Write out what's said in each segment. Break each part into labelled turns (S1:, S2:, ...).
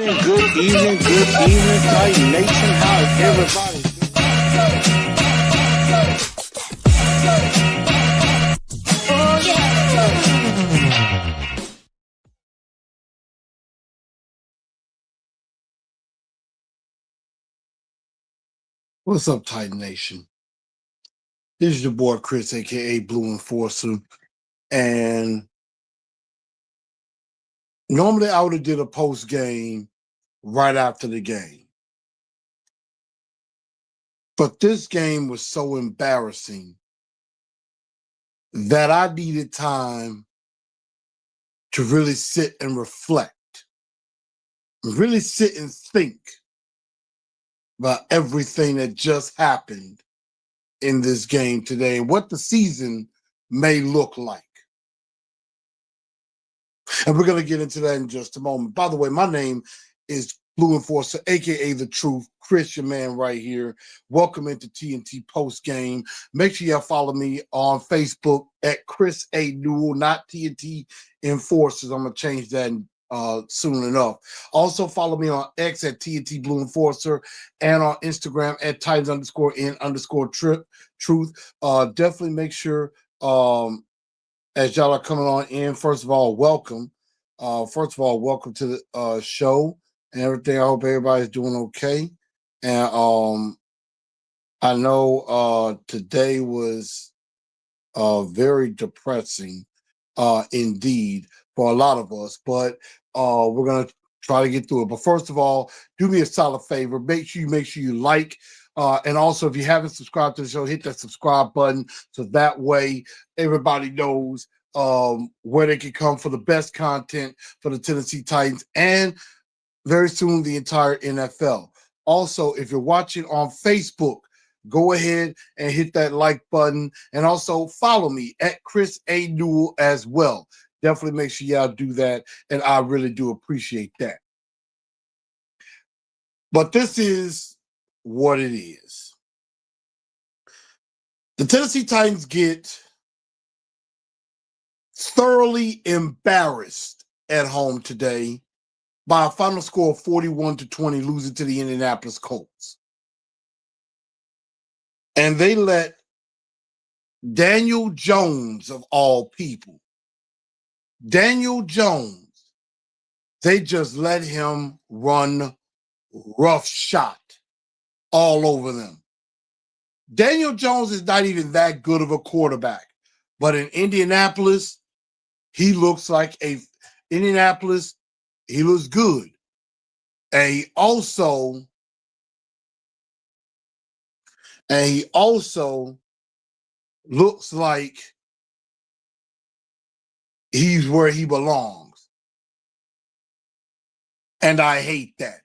S1: Titan Nation. How's everybody? What's up, Titan Nation? This is your boy Chris, aka Blue Enforcer, and normally I would have did a post game right after the game, but this game was so embarrassing that I needed time to really sit and reflect, really sit and think about everything that just happened in this game today and what the season may look like. And we're going to get into that in just a moment. By the way, my name is Blue Enforcer, aka The Truth, Chris, your man right here. Welcome into TNT Postgame. Make sure y'all follow me on Facebook at Chris A. Newell, not TNT Enforcers. I'm going to change that soon enough. Also follow me on X at TNT Blue Enforcer and on Instagram at Titans_N_Truth. Definitely make sure as y'all are coming on in, first of all, welcome. Welcome to the show and everything. I hope everybody's doing okay. And I know today was very depressing indeed for a lot of us, but we're going to try to get through it. But first of all, do me a solid favor. Make sure you like. And also, if you haven't subscribed to the show, hit that subscribe button so that way everybody knows where they can come for the best content for the Tennessee Titans and very soon the entire NFL. Also, if you're watching on Facebook, go ahead and hit that like button and also follow me at Chris A. Newell as well. Definitely make sure y'all do that, and I really do appreciate that. But this is what it is. The Tennessee Titans get thoroughly embarrassed at home today by a final score of 41-20, losing to the Indianapolis Colts. And they let Daniel Jones, of all people, Daniel Jones, they just let him run roughshod all over them. Daniel Jones is not even that good of a quarterback, but in Indianapolis, he looks like Indianapolis, he looks good. And he also looks like he's where he belongs. And I hate that.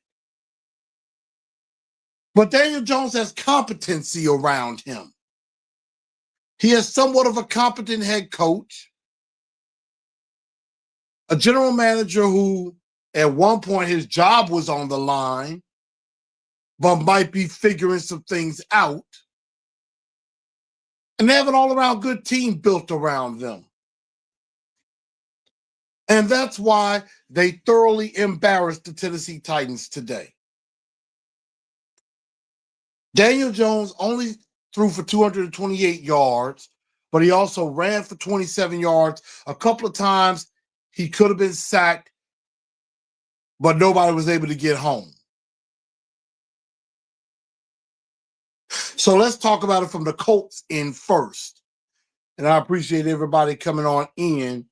S1: But Daniel Jones has competency around him. He has somewhat of a competent head coach, a general manager who at one point his job was on the line, but might be figuring some things out. And they have an all-around good team built around them. And that's why they thoroughly embarrassed the Tennessee Titans today. Daniel Jones only threw for 228 yards, but he also ran for 27 yards. A couple of times he could have been sacked, but nobody was able to get home. So let's talk about it from the Colts end first. And I appreciate everybody coming on in.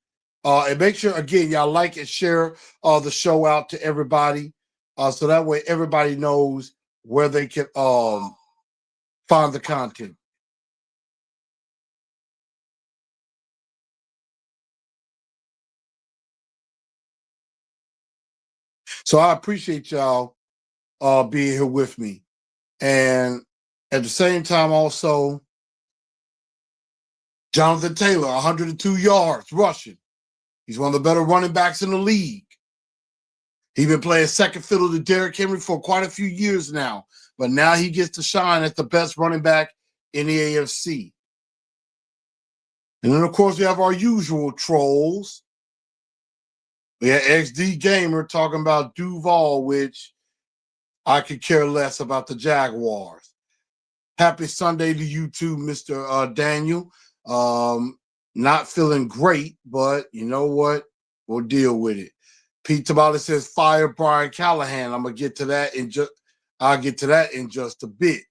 S1: And make sure, again, y'all like and share the show out to everybody. So that way everybody knows where they can find the content. So I appreciate y'all being here with me. And at the same time, also, Jonathan Taylor, 102 yards rushing. He's one of the better running backs in the league. He's been playing second fiddle to Derrick Henry for quite a few years now, but now he gets to shine as the best running back in the AFC. And then, of course, we have our usual trolls. We had XD Gamer talking about Duval, which I could care less about the Jaguars. Happy Sunday to you too, Mr. Daniel. Not feeling great, but you know what? We'll deal with it. Pete Tabali says fire Brian Callahan. I'll get to that in just a bit.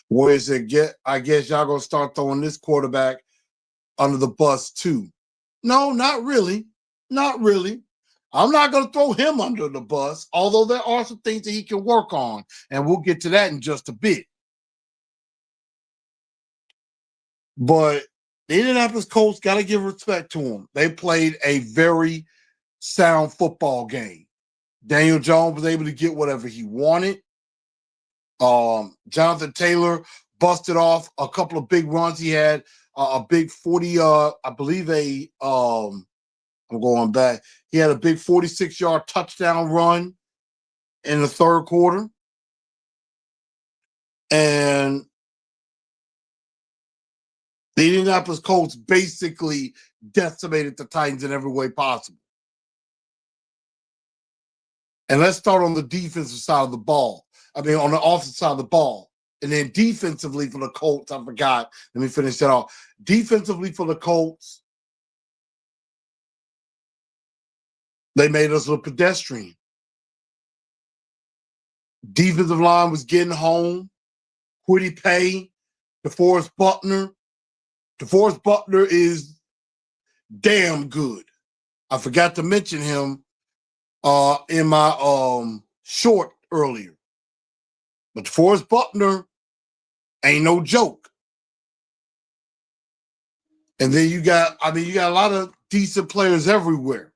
S1: Whereas I guess y'all gonna start throwing this quarterback under the bus too. No, not really. Not really. I'm not going to throw him under the bus, although there are some things that he can work on, and we'll get to that in just a bit. But the Indianapolis Colts, got to give respect to them. They played a very sound football game. Daniel Jones was able to get whatever he wanted. Jonathan Taylor busted off a couple of big runs. He had a big 40, I believe I'm going back. He had a big 46-yard touchdown run in the third quarter. And the Indianapolis Colts basically decimated the Titans in every way possible. And let's start on the defensive side of the ball. On the offensive side of the ball. And then defensively for the Colts, I forgot. Let me finish that off. Defensively for the Colts, they made us look pedestrian. Defensive line was getting home. Kwity Paye, DeForest Buckner. DeForest Buckner is damn good. I forgot to mention him in my short earlier. But DeForest Buckner ain't no joke. And then you got a lot of decent players everywhere.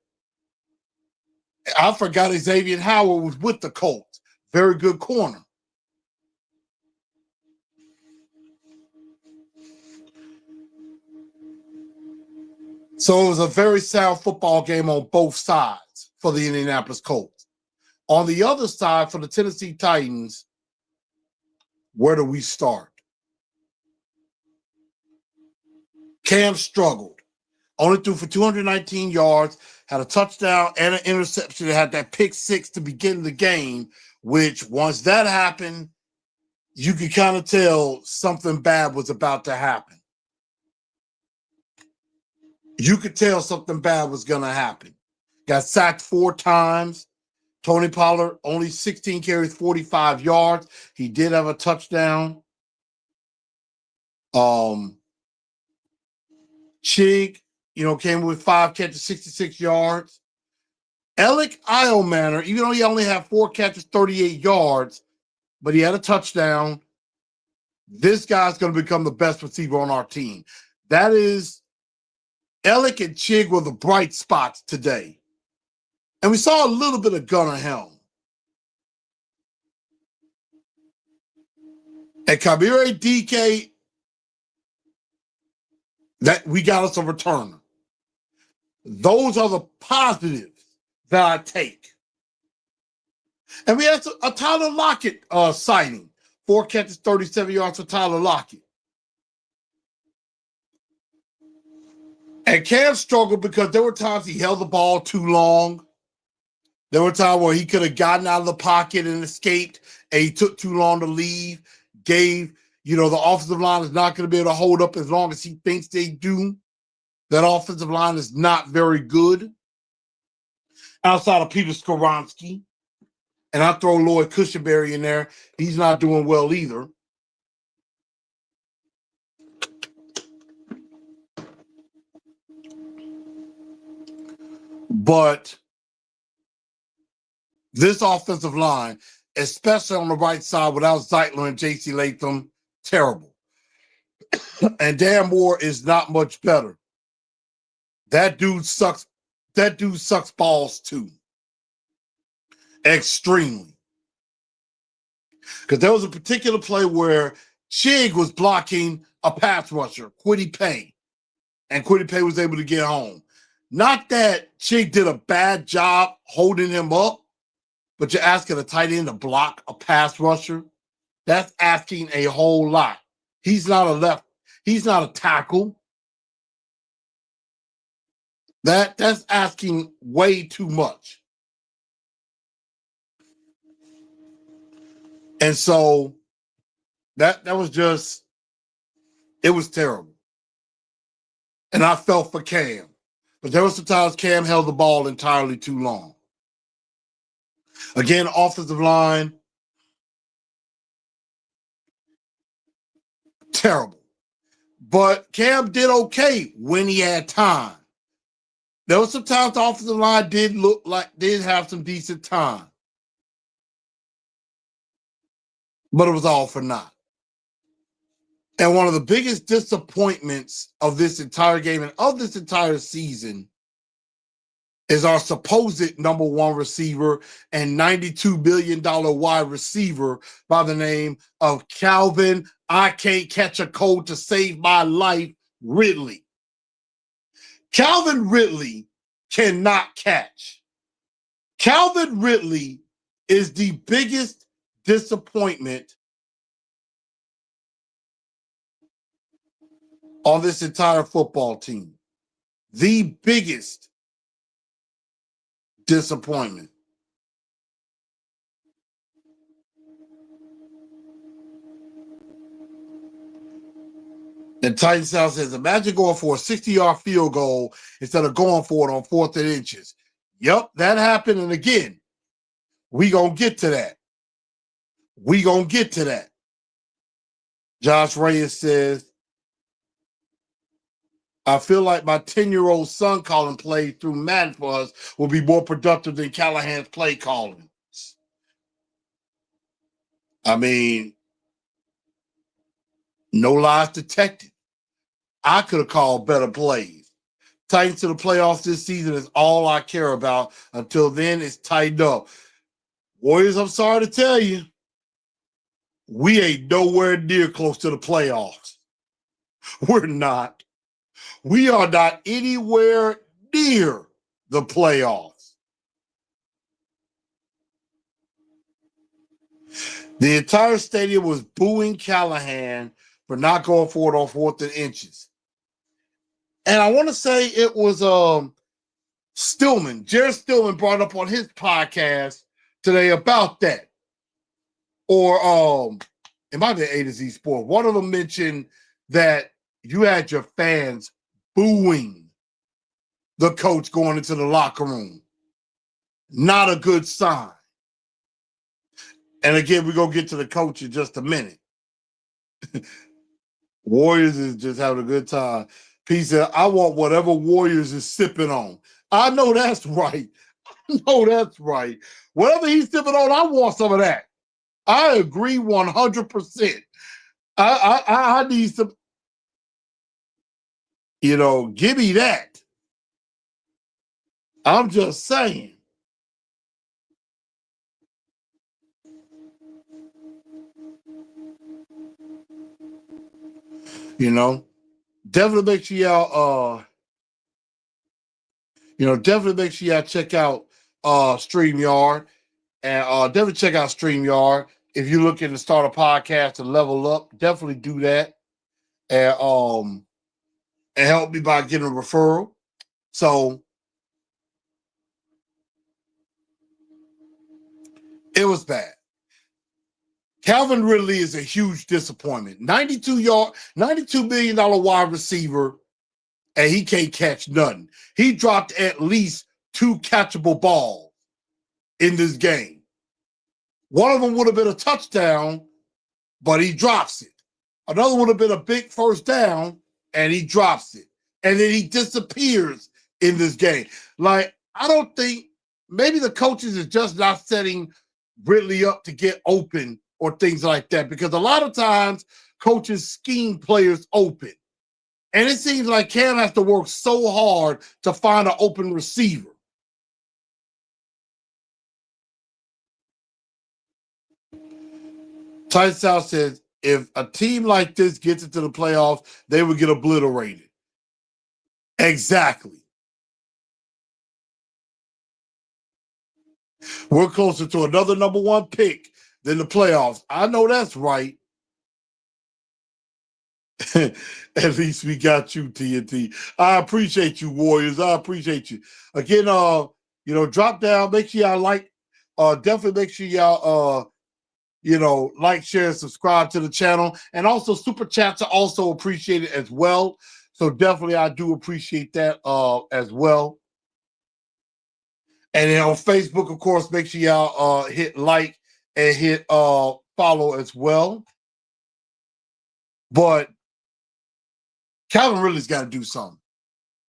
S1: I forgot Xavier Howard was with the Colts. Very good corner. So it was a very sound football game on both sides for the Indianapolis Colts. On the other side, for the Tennessee Titans, where do we start? Cam struggled. Only threw for 219 yards, had a touchdown and an interception. Had that pick six to begin the game, which once that happened, you could kind of tell something bad was about to happen. You could tell something bad was going to happen. Got sacked 4 times. Tony Pollard, only 16 carries, 45 yards. He did have a touchdown. Chig, came with 5 catches, 66 yards. Alec Eilmanor, even though he only had 4 catches, 38 yards, but he had a touchdown. This guy's going to become the best receiver on our team. That is, Alec and Chig were the bright spots today. And we saw a little bit of Gunnar Helm. And Kabire DK, that we got us a returner. Those are the positives that I take. And we had a Tyler Lockett sighting. 4 catches, 37 yards for Tyler Lockett. And Cam struggled because there were times he held the ball too long. There were times where he could have gotten out of the pocket and escaped, and he took too long to leave. The offensive line is not going to be able to hold up as long as he thinks they do. That offensive line is not very good. Outside of Peter Skoronski. And I throw Lloyd Cushenberry in there. He's not doing well either. But this offensive line, especially on the right side without Zeitler and J.C. Latham, terrible. And Dan Moore is not much better. That dude sucks. That dude sucks balls too. Extremely. Because there was a particular play where Chig was blocking a pass rusher, Kwity Paye, and Kwity Paye was able to get home. Not that Chig did a bad job holding him up, but you're asking a tight end to block a pass rusher. That's asking a whole lot. He's not a left. He's not a tackle. That's asking way too much. And so that was just, it was terrible. And I felt for Cam. But there were some times Cam held the ball entirely too long. Again, offensive line, terrible. But Cam did okay when he had time. There was some times the offensive line did have some decent time. But it was all for naught. And one of the biggest disappointments of this entire game and of this entire season is our supposed number one receiver and $92 billion wide receiver by the name of Calvin, I can't catch a cold to save my life, Ridley. Calvin Ridley cannot catch. Calvin Ridley is the biggest disappointment on this entire football team. The biggest disappointment. And Titan South says, imagine going for a 60-yard field goal instead of going for it on 4th and inches. Yep, that happened. And again, we gonna get to that. We gonna get to that. Josh Reyes says, I feel like my 10-year-old son calling plays through Madden for us will be more productive than Callahan's play calling. I mean, no lies detected. I could have called better plays. Titans to the playoffs this season is all I care about. Until then, it's tightened up. Warriors, I'm sorry to tell you, we ain't nowhere near close to the playoffs. We're not. We are not anywhere near the playoffs. The entire stadium was booing Callahan for not going for it on 4th and inches. And I want to say it was Stillman. Jared Stillman brought up on his podcast today about that. Or it might be A to Z Sport. One of them mentioned that you had your fans booing the coach going into the locker room. Not a good sign. And again, we're going to get to the coach in just a minute. Warriors is just having a good time. P said, I want whatever Warriors is sipping on. I know that's right. I know that's right. Whatever he's sipping on, I want some of that. I agree 100%. I need some, give me that. I'm just saying. Definitely make sure y'all definitely make sure y'all check out StreamYard, and definitely check out StreamYard. If you're looking to start a podcast to level up, definitely do that. And help me by getting a referral. So it was bad. Calvin Ridley is a huge disappointment. $92 million wide receiver, and he can't catch nothing. He dropped at least 2 catchable balls in this game. One of them would have been a touchdown, but he drops it. Another would have been a big first down, and he drops it. And then he disappears in this game. Like, I don't think, maybe the coaches is just not setting Ridley up to get open or things like that, because a lot of times coaches scheme players open. And it seems like Cam has to work so hard to find an open receiver. Titan South says, if a team like this gets into the playoffs, they would get obliterated. Exactly. We're closer to another number one pick than the playoffs. I know that's right. At least we got you, TNT. I appreciate you, Warriors. I appreciate you. Again, drop down. Make sure y'all like. Definitely make sure y'all like, share, and subscribe to the channel. And also super chats are also appreciated as well. So definitely I do appreciate that as well. And then on Facebook, of course, make sure y'all hit like and hit follow as well. But Calvin Ridley's got to do something.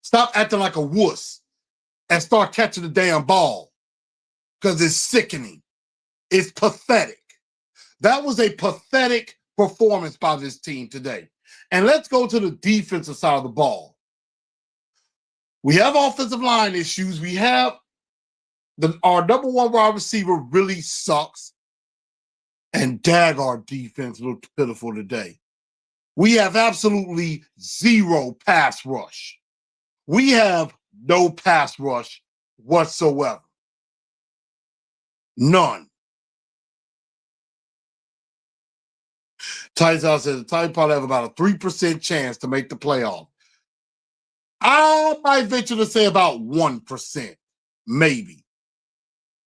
S1: Stop acting like a wuss and start catching the damn ball, because it's sickening. It's pathetic. That was a pathetic performance by this team today. And let's go to the defensive side of the ball. We have offensive line issues. We have our number one wide receiver really sucks. And dag, our defense looked pitiful today. We have absolutely zero pass rush. We have no pass rush whatsoever. None. Titans out says the Titans probably have about a 3% chance to make the playoff. I might venture to say about 1%, maybe.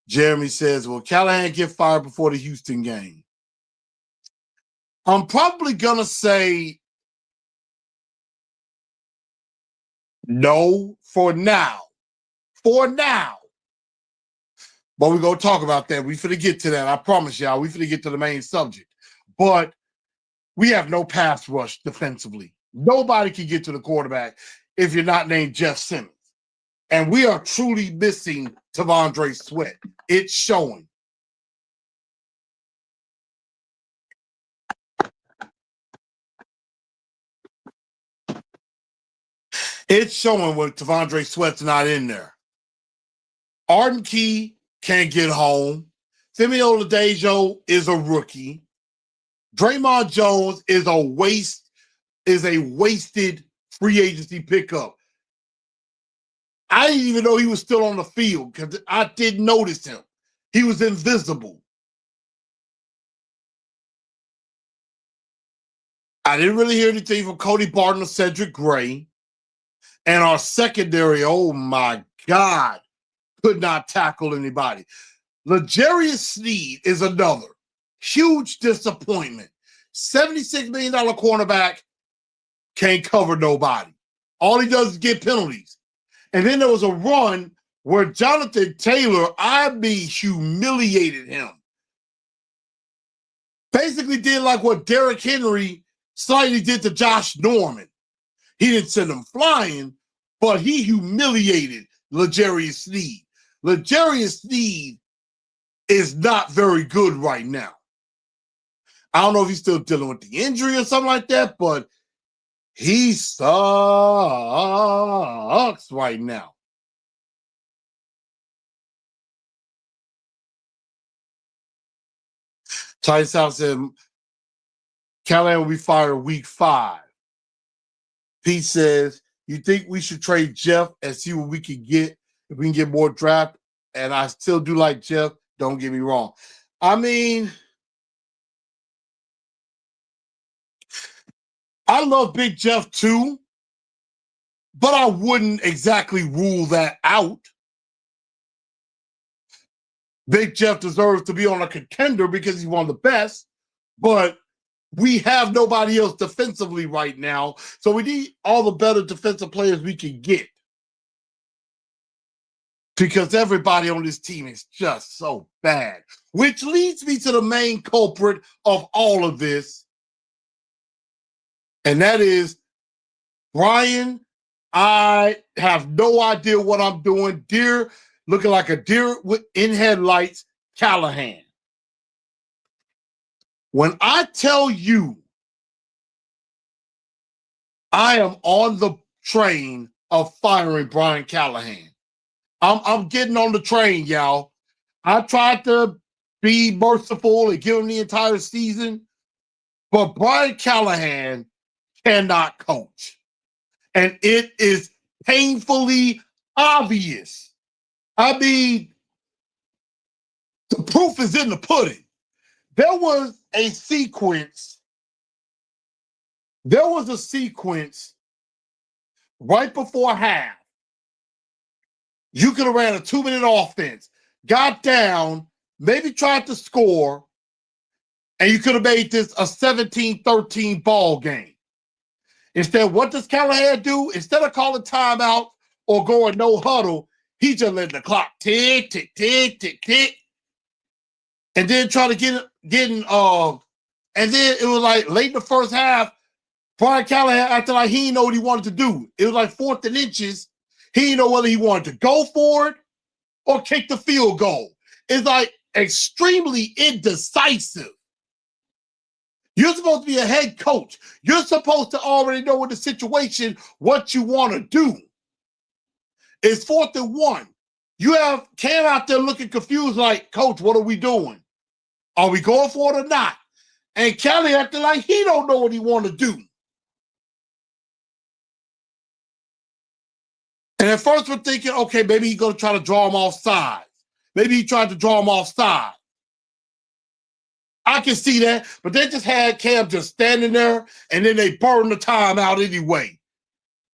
S1: Jeremy says, will Callahan get fired before the Houston game? I'm probably going to say no for now. For now. But we're going to talk about that. We finna get to that. I promise y'all. We finna get to the main subject. But we have no pass rush defensively. Nobody can get to the quarterback if you're not named Jeff Simmons. And we are truly missing T'Vondre Sweat. It's showing. It's showing when T'Vondre Sweat's not in there. Arden Key can't get home. Semi Oladejo is a rookie. Draymond Jones is a wasted free agency pickup. I didn't even know he was still on the field because I didn't notice him. He was invisible. I didn't really hear anything from Cody Barton or Cedric Gray. And our secondary, oh my God, could not tackle anybody. L'Jarius Sneed is another huge disappointment. $76 million cornerback can't cover nobody. All he does is get penalties. And then there was a run where Jonathan Taylor, humiliated him. Basically did like what Derrick Henry slightly did to Josh Norman. He didn't send him flying, but he humiliated L'Jarius Sneed. L'Jarius Sneed is not very good right now. I don't know if he's still dealing with the injury or something like that, but he sucks right now. Ty South said Callahan will be fired week 5. Pete says, you think we should trade Jeff and see what we can get if we can get more draft? And I still do like Jeff. Don't get me wrong. I mean, I love Big Jeff too, but I wouldn't exactly rule that out. Big Jeff deserves to be on a contender because he's one of the best, but we have nobody else defensively right now, so we need all the better defensive players we can get because everybody on this team is just so bad, which leads me to the main culprit of all of this, and that is Brian. I have no idea what I'm doing. Deer, looking like a deer in headlights, Callahan. When I tell you I am on the train of firing Brian Callahan, I'm getting on the train, y'all. I tried to be merciful and give him the entire season, but Brian Callahan cannot coach. And it is painfully obvious. I mean, the proof is in the pudding. There was a sequence There was a sequence right before half. You could have ran a 2-minute offense, got down, maybe tried to score, and you could have made this a 17-13 ball game. Instead, what does Callahan do? Instead of calling timeout or going no huddle, he just let the clock tick, tick, tick, tick, tick. And then try to and then it was like late in the first half, Brian Callahan acted like he didn't know what he wanted to do. It was like 4th and inches. He didn't know whether he wanted to go for it or kick the field goal. It's like extremely indecisive. You're supposed to be a head coach. You're supposed to already know in the situation what you want to do. It's 4th and 1. You have Cam out there looking confused like, Coach, what are we doing? Are we going for it or not? And Kelly acting like he don't know what he want to do. And at first we're thinking, okay, maybe he's going to try to draw him off sides. Maybe he tried to draw him off side. I can see that, but they just had Cam just standing there, and then they burned the time out anyway.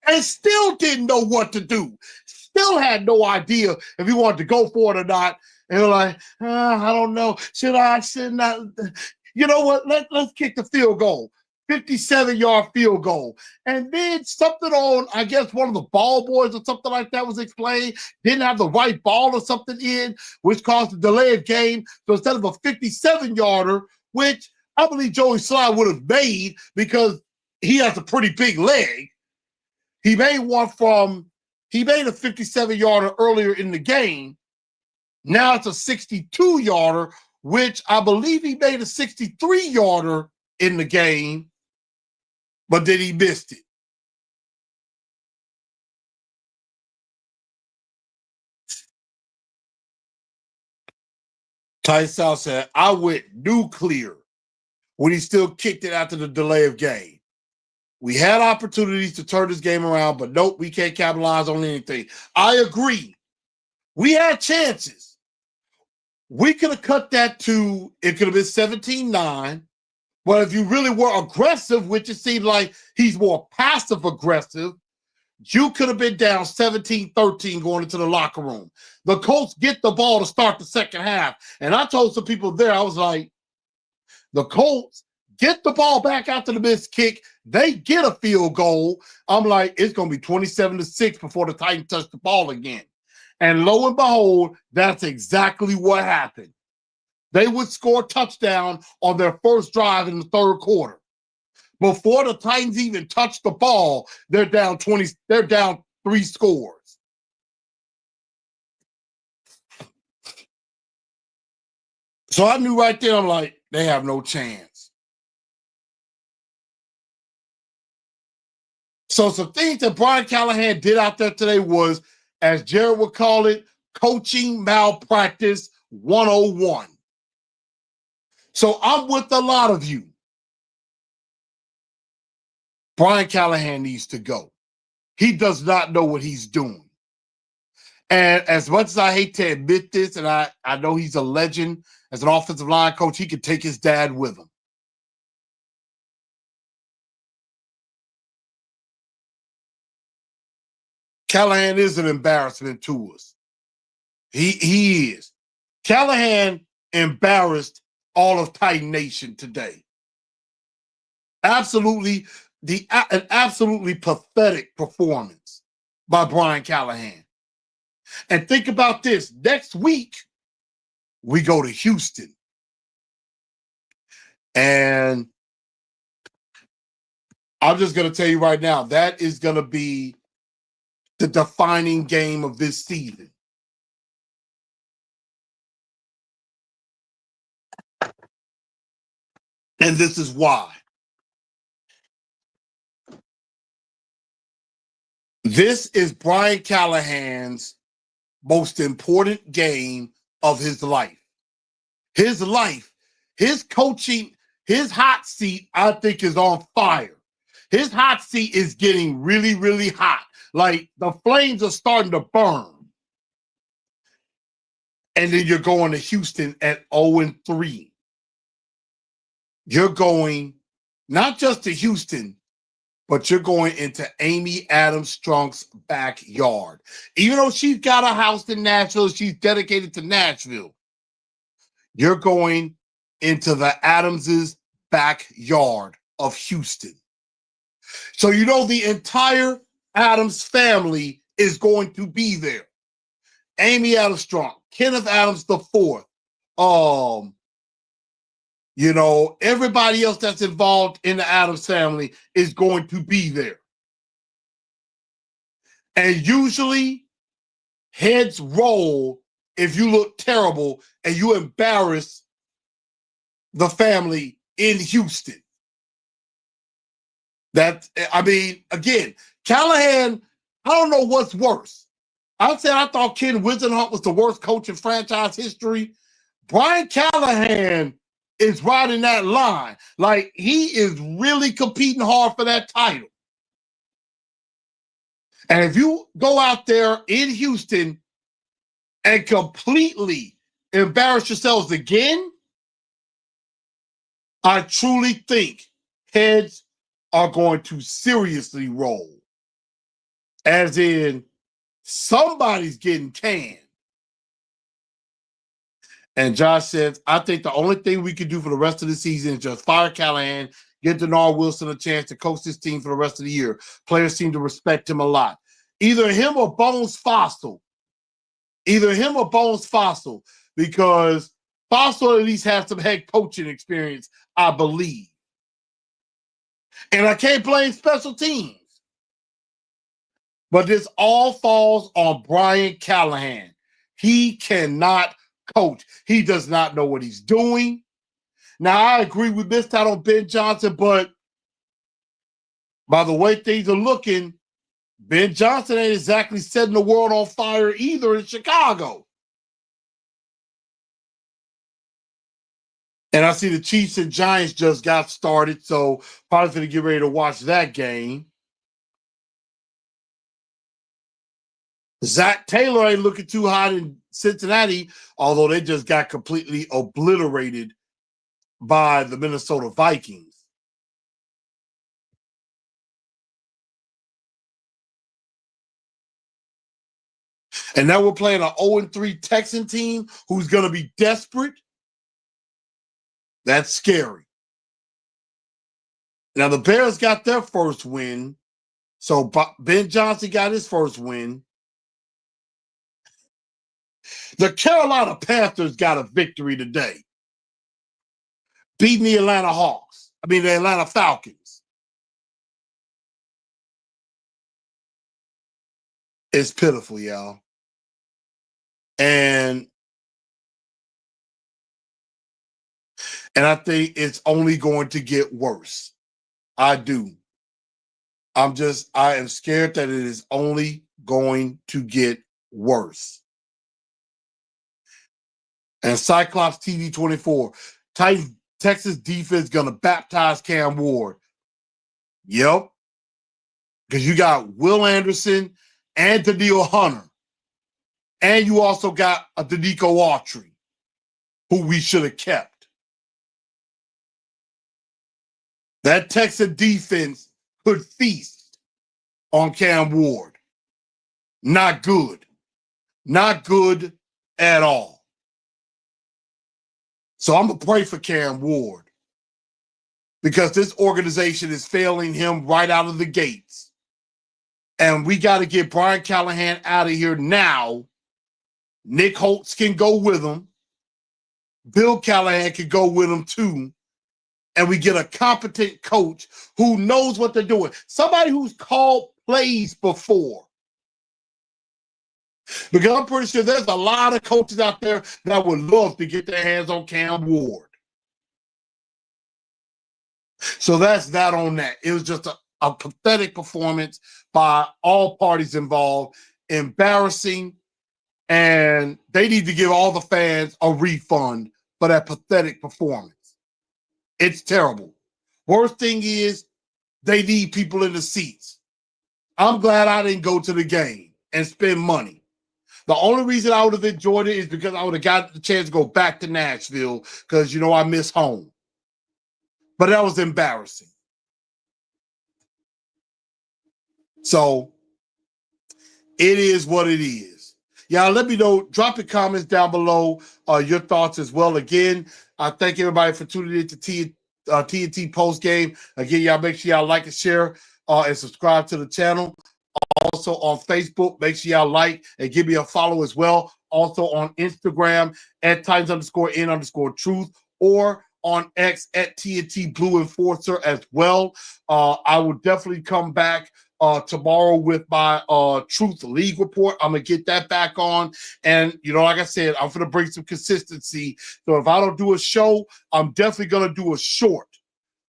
S1: And still didn't know what to do. Still had no idea if he wanted to go for it or not. And they're like, I don't know. Should I? You know what? Let's kick the field goal. 57-yard field goal. And then something on, I guess, one of the ball boys or something like that was explained. Didn't have the right ball or something in, which caused a delay of game. So instead of a 57-yarder, which I believe Joey Sly would have made because he has a pretty big leg, he made a 57-yarder earlier in the game. Now it's a 62-yarder, which I believe he made a 63-yarder in the game, but then he missed it. Ty South said, I went nuclear when he still kicked it after the delay of game. We had opportunities to turn this game around, but nope, we can't capitalize on anything. I agree. We had chances. We could have cut that to, it could have been 17-9. But if you really were aggressive, which it seems like he's more passive-aggressive, you could have been down 17-13 going into the locker room. The Colts get the ball to start the second half. And I told some people there, I was like, the Colts get the ball back after the missed kick. They get a field goal. I'm like, it's going to be 27-6 before the Titans touch the ball again. And lo and behold, that's exactly what happened. They would score a touchdown on their first drive in the third quarter. Before the Titans even touch the ball, they're down 20. They're down 3 scores. So I knew right there, I'm like, they have no chance. So some things that Brian Callahan did out there today was, as Jared would call it, coaching malpractice 101. So I'm with a lot of you. Brian Callahan needs to go. He does not know what he's doing. And as much as I hate to admit this, and I know he's a legend as an offensive line coach, he could take his dad with him. Callahan is an embarrassment to us. He is. Callahan embarrassed all of Titan Nation today. Absolutely, an absolutely pathetic performance by Brian Callahan. And think about this. Next week, we go to Houston. And I'm just going to tell you right now, that is going to be the defining game of this season. And this is why. This is Brian Callahan's most important game of his life. His life, his coaching, his hot seat, I think, is on fire. His hot seat is getting really, really hot. Like the flames are starting to burn. And then you're going to Houston at 0-3. You're going not just to Houston, but you're going into Amy Adams Strunk's backyard. Even though she's got a house in Nashville, she's dedicated to Nashville. You're going into the Adamses' backyard of Houston. So you know the entire Adams family is going to be there. Amy Adams Strunk, Kenneth Adams IV, everybody else that's involved in the Adams family is going to be there. And usually heads roll if you look terrible and you embarrass the family in Houston. Again, Callahan, I don't know what's worse. I thought Ken Wisenhunt was the worst coach in franchise history. Brian Callahan is riding that line. Like, he is really competing hard for that title. And if you go out there in Houston and completely embarrass yourselves again, I truly think heads are going to seriously roll. As in, somebody's getting canned. And Josh says, I think the only thing we can do for the rest of the season is just fire Callahan, get Denard Wilson a chance to coach this team for the rest of the year. Players seem to respect him a lot. Either him or Bones Fossil. Because Fossil at least has some head coaching experience, I believe. And I can't blame special teams. But this all falls on Brian Callahan. He cannot coach. He does not know what he's doing. Now, I agree with this out on Ben Johnson, but by the way things are looking, Ben Johnson ain't exactly setting the world on fire either in Chicago. And I see the Chiefs and Giants just got started, so probably going to get ready to watch that game. Zach Taylor ain't looking too hot in Cincinnati, although they just got completely obliterated by the Minnesota Vikings. And now we're playing an 0-3 Texan team who's going to be desperate. That's scary. Now, the Bears got their first win. So Ben Johnson got his first win. The Carolina Panthers got a victory today, beating the Atlanta Falcons. It's pitiful, y'all. And I think it's only going to get worse. I do. I am scared that it is only going to get worse. And Cyclops TV 24, Texas defense going to baptize Cam Ward. Yep. Because you got Will Anderson and Daniil Hunter. And you also got a Danico Autry, who we should have kept. That Texas defense could feast on Cam Ward. Not good. Not good at all. So I'm going to pray for Cam Ward because this organization is failing him right out of the gates. And we got to get Brian Callahan out of here now. Nick Holtz can go with him. Bill Callahan can go with him too. And we get a competent coach who knows what they're doing. Somebody who's called plays before. Because I'm pretty sure there's a lot of coaches out there that would love to get their hands on Cam Ward. So that's that on that. It was just a pathetic performance by all parties involved. Embarrassing. And they need to give all the fans a refund for that pathetic performance. It's terrible. Worst thing is they need people in the seats. I'm glad I didn't go to the game and spend money. The only reason I would have enjoyed it is because I would have got the chance to go back to Nashville because, I miss home. But that was embarrassing. So it is what it is. Y'all let me know. Drop your comments down below, your thoughts as well. Again, I thank everybody for tuning in to TNT Postgame. Again, y'all make sure y'all like and share and subscribe to the channel. Also on Facebook, make sure y'all like and give me a follow as well. Also on Instagram at @Titans_N_Truth or on X at TNT Blue Enforcer as well. I will definitely come back tomorrow with my Truth League report. I'm gonna get that back on, and like I said, I'm gonna bring some consistency. So if I don't do a show, I'm definitely gonna do a short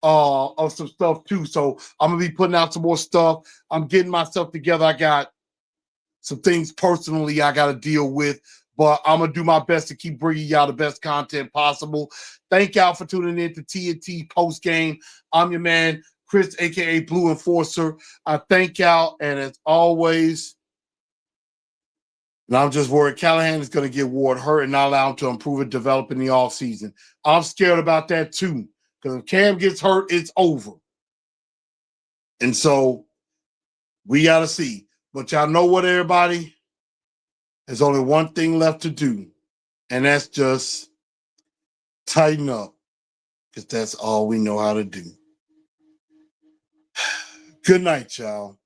S1: of some stuff too. So I'm gonna be putting out some more stuff. I'm getting myself together. I got some things personally I got to deal with, but I'm gonna do my best to keep bringing y'all the best content possible. Thank y'all for tuning in to TNT Postgame. I'm your man, Chris, aka Blue Enforcer. I thank y'all, and as always, and I'm just worried Callahan is going to get Ward hurt and not allow him to improve and develop in the offseason. I'm scared about that too, because if Cam gets hurt, it's over. And so we got to see. But y'all know what, everybody? There's only one thing left to do, and that's just tighten up, because that's all we know how to do. Good night, y'all.